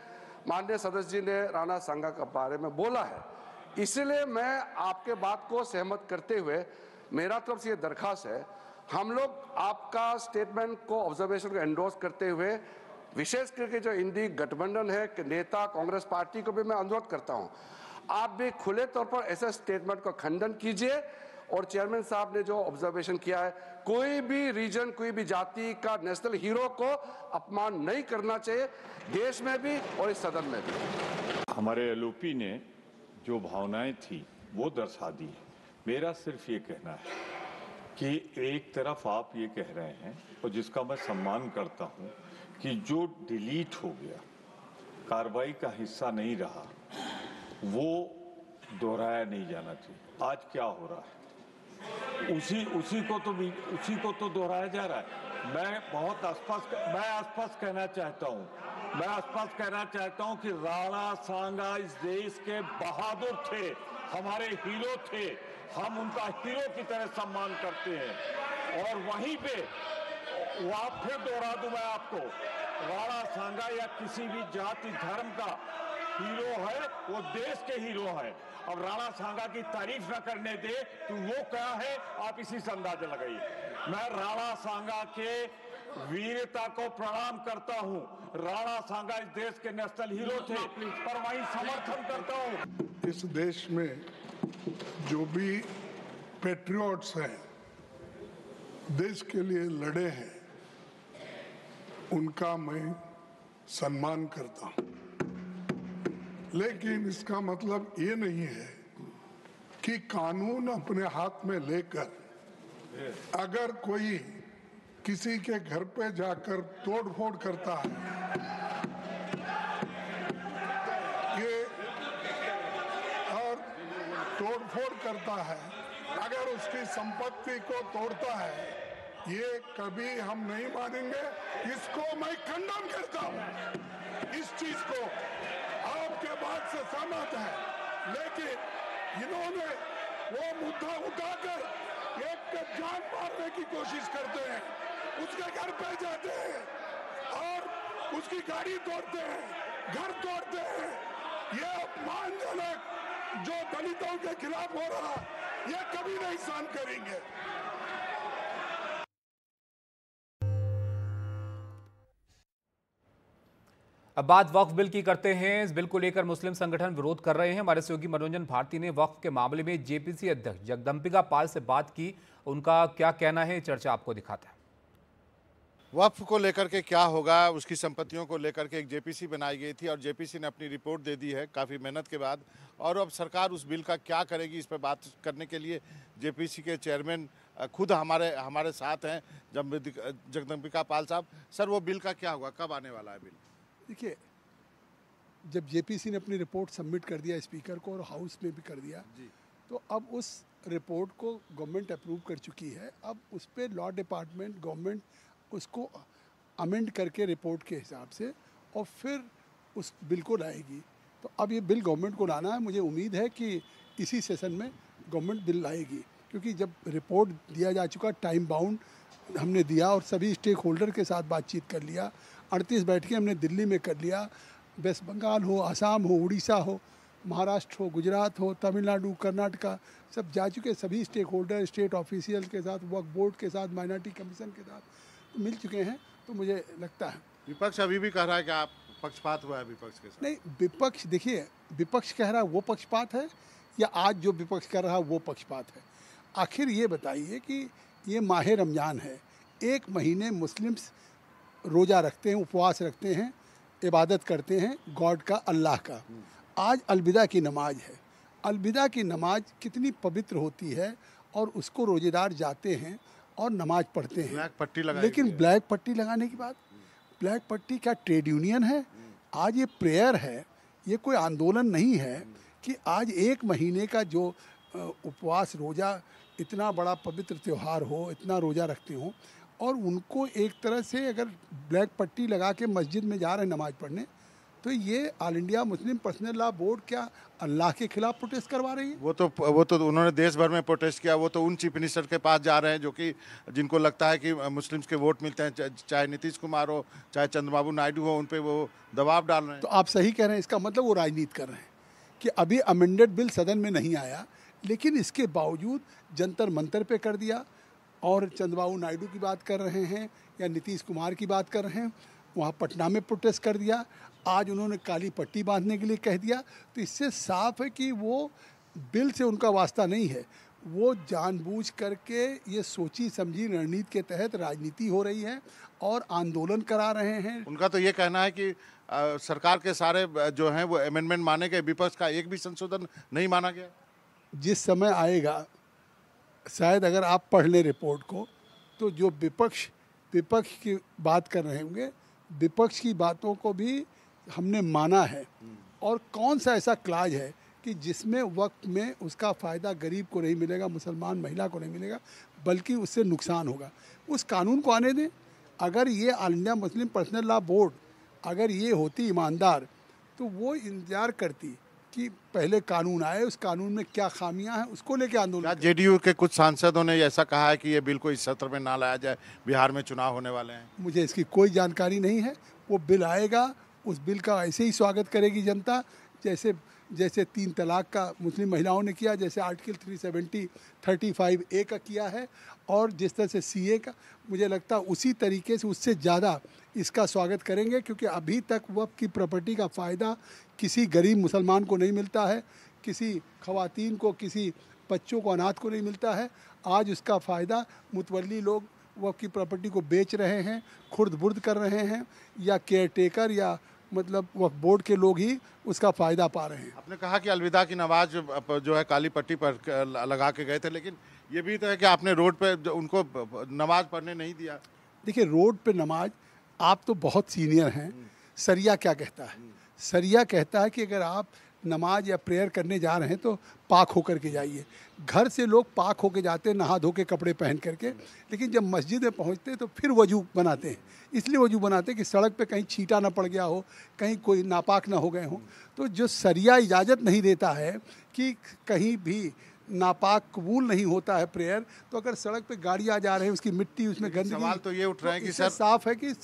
माननीय सदस्य जी ने राणा सांगा के बारे में बोला है। इसलिए मैं आपके बात को सहमत करते हुए मेरा तरफ से ये दरखास्त है, हम लोग आपका स्टेटमेंट को, ऑब्जर्वेशन को एंडोर्स करते हुए विशेष करके जो इंडी गठबंधन है कि नेता कांग्रेस पार्टी को भी मैं अनुरोध करता हूं, आप भी खुले तौर पर ऐसे स्टेटमेंट का खंडन कीजिए। और चेयरमैन साहब ने जो ऑब्जर्वेशन किया है, कोई भी रीजन, कोई भी जाति का नेशनल हीरो को अपमान नहीं करना चाहिए, देश में भी और इस सदन में भी। हमारे एलओपी ने जो भावनाएं थी वो दर्शा दी है। मेरा सिर्फ ये कहना है कि एक तरफ आप ये कह रहे हैं, और जिसका मैं सम्मान करता हूं, कि जो डिलीट हो गया, कार्रवाई का हिस्सा नहीं रहा, वो दोहराया नहीं जाना चाहिए। आज क्या हो रहा है, उसी को तो दोहराया जा रहा है। मैं स्पष्ट कहना चाहता हूं कि राणा सांगा इस देश के बहादुर थे, हमारे हीरो थे, हम उनका हीरो की तरह सम्मान करते हैं। और वहीं पे आप फिर दोहरा दूं मैं आपको, राणा सांगा या किसी भी जाति धर्म का हीरो है, वो देश के हीरो है। अब राणा सांगा की तारीफ न करने दे तो वो क्या है, आप इसी से अंदाजा लगाइए। मैं राणा सांगा के वीरता को प्रणाम करता हूं। राणा सांगा इस देश के नेशनल हीरो थे, पर वहीं समर्थन करता हूं। इस देश में जो भी पैट्रियट्स हैं, देश के लिए लड़े हैं, उनका मैं सम्मान करता हूं। लेकिन इसका मतलब ये नहीं है कि कानून अपने हाथ में लेकर अगर कोई किसी के घर पे जाकर तोड़फोड़ करता है, ये और तोड़फोड़ करता है, अगर उसकी संपत्ति को तोड़ता है, ये कभी हम नहीं मानेंगे। इसको मैं खंडन करता हूं। इस चीज को आपके बात से सहमत है, लेकिन इन्होंने वो मुद्दा उठाकर एक के जान मारने की कोशिश करते हैं, उसके घर पे जाते हैं और उसकी गाड़ी तोड़ते हैं, घर तोड़ते हैं। ये अपमानजनक जो दलितों के खिलाफ हो रहा, ये कभी नहीं सहन करेंगे। अब बात वक्फ बिल की करते हैं। इस बिल को लेकर मुस्लिम संगठन विरोध कर रहे हैं। हमारे सहयोगी मनोरंजन भारती ने वक्फ के मामले में जेपीसी अध्यक्ष जगदम्बिका पाल से बात की। उनका क्या कहना है, चर्चा आपको दिखाता है। वक्फ को लेकर के क्या होगा, उसकी संपत्तियों को लेकर के एक जेपीसी बनाई गई थी और जेपीसी ने अपनी रिपोर्ट दे दी है काफ़ी मेहनत के बाद। और अब सरकार उस बिल का क्या करेगी, इस पर बात करने के लिए जेपीसी के चेयरमैन खुद हमारे साथ हैं, जगदम्बिका पाल साहब। सर, वो बिल का क्या होगा, कब आने वाला है बिल? देखिए, जब जेपीसी ने अपनी रिपोर्ट सबमिट कर दिया स्पीकर को और हाउस में भी कर दिया जी, तो अब उस रिपोर्ट को गवर्नमेंट अप्रूव कर चुकी है। अब उस पर लॉ डिपार्टमेंट, गवर्नमेंट उसको अमेंड करके रिपोर्ट के हिसाब से और फिर उस बिल को लाएगी। तो अब ये बिल गवर्नमेंट को लाना है। मुझे उम्मीद है कि इसी सेशन में गवर्नमेंट बिल लाएगी, क्योंकि जब रिपोर्ट दिया जा चुका, टाइम बाउंड हमने दिया और सभी स्टेक होल्डर के साथ बातचीत कर लिया। 38 बैठकें हमने दिल्ली में कर लिया। वेस्ट बंगाल हो, आसाम हो, उड़ीसा हो, महाराष्ट्र हो, गुजरात हो, तमिलनाडु, कर्नाटका, सब जा चुके। सभी स्टेक होल्डर, स्टेट ऑफिशियल के साथ, वक्फ बोर्ड के साथ, माइनॉरिटी कमीशन के साथ तो मिल चुके हैं। तो मुझे लगता है विपक्ष अभी भी कह रहा है कि आप पक्षपात हुआ है विपक्ष के साथ। नहीं, विपक्ष, देखिए, विपक्ष कह रहा है वो पक्षपात है या आज जो विपक्ष कर रहा है वो पक्षपात है? आखिर ये बताइए कि ये माह रमज़ान है, एक महीने मुस्लिम्स रोज़ा रखते हैं, उपवास रखते हैं, इबादत करते हैं गॉड का, अल्लाह का। आज अलविदा की नमाज है। अलविदा की नमाज कितनी पवित्र होती है और उसको रोज़ेदार जाते हैं और नमाज पढ़ते हैं। ब्लैक पट्टी लगाई, लेकिन ब्लैक पट्टी लगाने की बात, ब्लैक पट्टी क्या ट्रेड यूनियन है? आज ये प्रेयर है, ये कोई आंदोलन नहीं है कि आज एक महीने का जो उपवास, रोज़ा, इतना बड़ा पवित्र त्यौहार हो, इतना रोज़ा रखते हो और उनको एक तरह से अगर ब्लैक पट्टी लगा के मस्जिद में जा रहे हैं नमाज़ पढ़ने, तो ये all India Muslim personal law board क्या अल्लाह के खिलाफ प्रोटेस्ट करवा रही है? वो तो उन्होंने देश भर में प्रोटेस्ट किया। वो तो उन चीफ मिनिस्टर के पास जा रहे हैं जो कि जिनको लगता है कि मुस्लिम्स के वोट मिलते हैं, चाहे नीतीश कुमार हो चाहे चंद्रबाबू नायडू हो, उन पे वो दबाव डाल रहे हैं। तो आप सही कह रहे हैं, इसका मतलब वो राजनीति कर रहे हैं कि अभी अमेंडेड बिल सदन में नहीं आया, लेकिन इसके बावजूद जंतर मंतर पे कर दिया और चंद्रबाबू नायडू की बात कर रहे हैं या नीतीश कुमार की बात कर रहे हैं, वहाँ पटना में प्रोटेस्ट कर दिया, आज उन्होंने काली पट्टी बांधने के लिए कह दिया। तो इससे साफ है कि वो बिल से उनका वास्ता नहीं है, वो जानबूझ करके ये सोची समझी रणनीति के तहत राजनीति हो रही है और आंदोलन करा रहे हैं। उनका तो ये कहना है कि सरकार के सारे जो हैं वो अमेंडमेंट माने गए, विपक्ष का एक भी संशोधन नहीं माना गया। जिस समय आएगा, शायद अगर आप पढ़ लें रिपोर्ट को, तो जो विपक्ष की बात कर रहे होंगे, विपक्ष की बातों को भी हमने माना है। और कौन सा ऐसा क्लाज है कि जिसमें वक्त में उसका फ़ायदा गरीब को नहीं मिलेगा, मुसलमान महिला को नहीं मिलेगा, बल्कि उससे नुकसान होगा। उस कानून को आने दें। अगर ये all India Muslim personal law board अगर ये होती ईमानदार, तो वो इंतजार करती कि पहले कानून आए, उस कानून में क्या खामियां हैं उसको लेके आंदोलन। जेडीयू के कुछ सांसदों ने ऐसा कहा है कि ये बिल को इस सत्र में ना लाया जाए, बिहार में चुनाव होने वाले हैं। मुझे इसकी कोई जानकारी नहीं है। वो बिल आएगा, उस बिल का ऐसे ही स्वागत करेगी जनता, जैसे 3 तलाक का मुस्लिम महिलाओं ने किया, जैसे आर्टिकल 370-35A का किया है, और जिस तरह से CA का, मुझे लगता है उसी तरीके से उससे ज़्यादा इसका स्वागत करेंगे। क्योंकि अभी तक वक्फ की प्रॉपर्टी का फ़ायदा किसी गरीब मुसलमान को नहीं मिलता है, किसी ख़वातीन को, किसी बच्चों को, अनाथ को नहीं मिलता है। आज उसका फ़ायदा मुतवल्ली लोग वक्फ की प्रॉपर्टी को बेच रहे हैं, खुर्द बुर्द कर रहे हैं, या केयर टेकर या मतलब वक्फ बोर्ड के लोग ही उसका फ़ायदा पा रहे हैं। आपने कहा कि अलविदा की नमाज जो है काली पट्टी पर लगा के गए थे, लेकिन ये भी तो है कि आपने रोड पे उनको नमाज पढ़ने नहीं दिया। देखिए, रोड पे नमाज, आप तो बहुत सीनियर हैं, सरिया क्या कहता है? सरिया कहता है कि अगर आप नमाज या प्रेयर करने जा रहे हैं तो पाक होकर के जाइए। घर से लोग पाक होकर जाते हैं, नहा धो के कपड़े पहन करके, लेकिन जब मस्जिद में पहुंचते हैं तो फिर वजू बनाते हैं। इसलिए वजू बनाते हैं कि सड़क पे कहीं छींटा ना पड़ गया हो, कहीं कोई नापाक ना हो गए हों। तो जो सरिया इजाज़त नहीं देता है कि कहीं भी नापाक कबूल नहीं होता है प्रेयर, तो अगर सड़क पे गाड़ी आ जा रही है, उसकी मिट्टी, उसमें गंदगी, सवाल तो ये उठ रहा है कि सर साफ है कि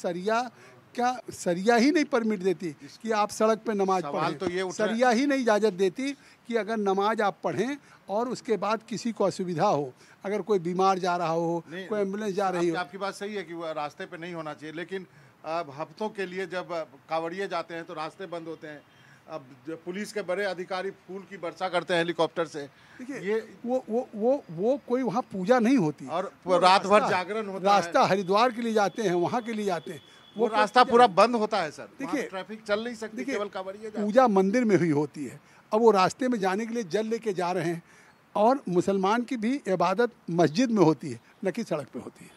सरिया ही नहीं परमिट देती कि आप सड़क पे नमाज पढ़ें। तो ये सरिया ही नहीं इजाज़त देती कि अगर नमाज आप पढ़ें और उसके बाद किसी को असुविधा हो, अगर कोई बीमार जा रहा हो, कोई एम्बुलेंस जा रही हो। आपकी बात सही है कि वो रास्ते पे नहीं होना चाहिए, लेकिन अब हफ्तों के लिए जब कांवड़िए जाते हैं तो रास्ते बंद होते हैं। अब पुलिस के बड़े अधिकारी फूल की वर्षा करते हैं हेलीकॉप्टर से। देखिए, ये वो कोई वहाँ पूजा नहीं होती, और रात भर जागरण होता है। रास्ता हरिद्वार के लिए जाते हैं, वहाँ के लिए जाते हैं, वो रास्ता पूरा बंद होता है सर। देखिए, ट्रैफिक चल नहीं सकती, केवल कांवड़िए पूजा मंदिर में हुई होती है। अब वो रास्ते में जाने के लिए जल लेके जा रहे हैं, और मुसलमान की भी इबादत मस्जिद में होती है, न कि सड़क पे होती है।